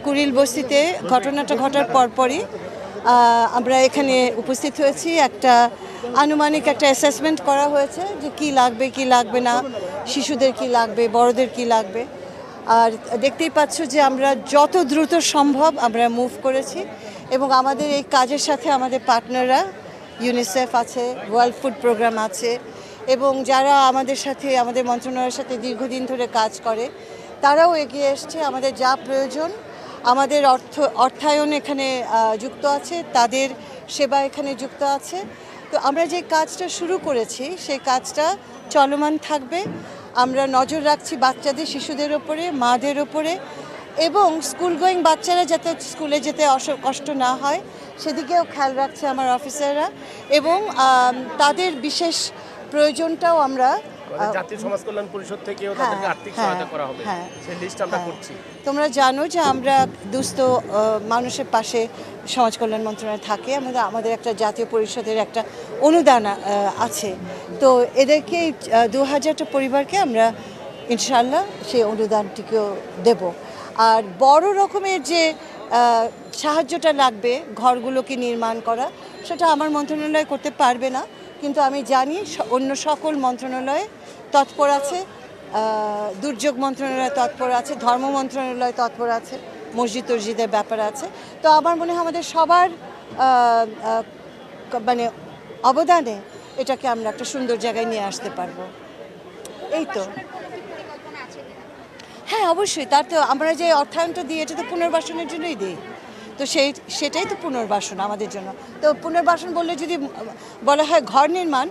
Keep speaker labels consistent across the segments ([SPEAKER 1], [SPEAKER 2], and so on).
[SPEAKER 1] কুড়িল বস্তিতে ঘটনাটা ঘটার পরপরই আমরা এখানে উপস্থিত হয়েছি। একটা আনুমানিক একটা অ্যাসেসমেন্ট করা হয়েছে যে কি লাগবে না, শিশুদের কি লাগবে, বড়দের কি লাগবে। আর দেখতেই পাচ্ছ যে আমরা যত দ্রুত সম্ভব আমরা মুভ করেছি এবং আমাদের এই কাজের সাথে আমাদের পার্টনাররা ইউনিসেফ আছে, ওয়ার্ল্ড ফুড প্রোগ্রাম আছে এবং যারা আমাদের সাথে আমাদের মন্ত্রণালয়ের সাথে দীর্ঘদিন ধরে কাজ করে তারাও এগিয়ে এসছে। আমাদের যা প্রয়োজন আমাদের অর্থায়ন এখানে যুক্ত আছে, তাদের সেবা এখানে যুক্ত আছে। তো আমরা যে কাজটা শুরু করেছি সেই কাজটা চলমান থাকবে। আমরা নজর রাখছি বাচ্চাদের, শিশুদের ওপরে, মাদের ওপরে এবং স্কুল গোয়িং বাচ্চারা যাতে স্কুলে যেতে কষ্ট না হয় সেদিকেও খেয়াল রাখছে আমার অফিসাররা এবং তাদের বিশেষ প্রয়োজনটাও আমরা
[SPEAKER 2] জাতীয় সমাজ কল্যাণ পরিষদ থেকেও তাদেরকে আর্থিক সহায়তা করা হবে, সেই লিস্ট আমরা করছি।
[SPEAKER 1] তোমরা জানো যে আমরা দুস্থ মানুষের পাশে সমাজ কল্যাণ মন্ত্রণালয় থাকে, আমাদের একটা জাতীয় পরিষদের একটা অনুদান আছে। তো এদেরকে 2000টা পরিবারকে আমরা ইনশাল্লাহ সেই অনুদানটিকেও দেব। আর বড় রকমের যে সাহায্যটা লাগবে ঘরগুলোকে নির্মাণ করা, সেটা আমার মন্ত্রণালয় করতে পারবে না, কিন্তু আমি জানি অন্য সকল মন্ত্রণালয়ে তৎপর আছে। দুর্যোগ মন্ত্রণালয় তৎপর আছে, ধর্ম মন্ত্রণালয় তৎপর আছে, মসজিদের ব্যাপার আছে। তো আমার মনে হয় আমাদের সবার মানে অবদানে এটাকে আমরা একটা সুন্দর জায়গায় নিয়ে আসতে পারবো। এই তো, হ্যাঁ অবশ্যই। তার তো আমরা যে অর্থায়নটা দিই এটা তো পুনর্বাসনের জন্যই দিই, তো সেটাই তো পুনর্বাসন আমাদের জন্য। তো পুনর্বাসন বললে যদি বলা হয় ঘর নির্মাণ,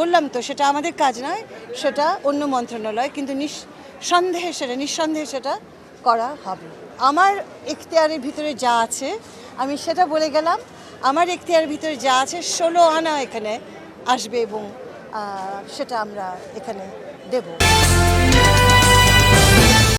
[SPEAKER 1] বললাম তো সেটা আমাদের কাজ নয়, সেটা অন্য মন্ত্রণালয়, কিন্তু নিঃসন্দেহে সেটা করা হবে। আমার এখতিয়ারের ভিতরে যা আছে আমি সেটা বলে গেলাম। আমার এখতিয়ারের ভিতরে যা আছে 16 আনা এখানে আসবে এবং সেটা আমরা এখানে দেব।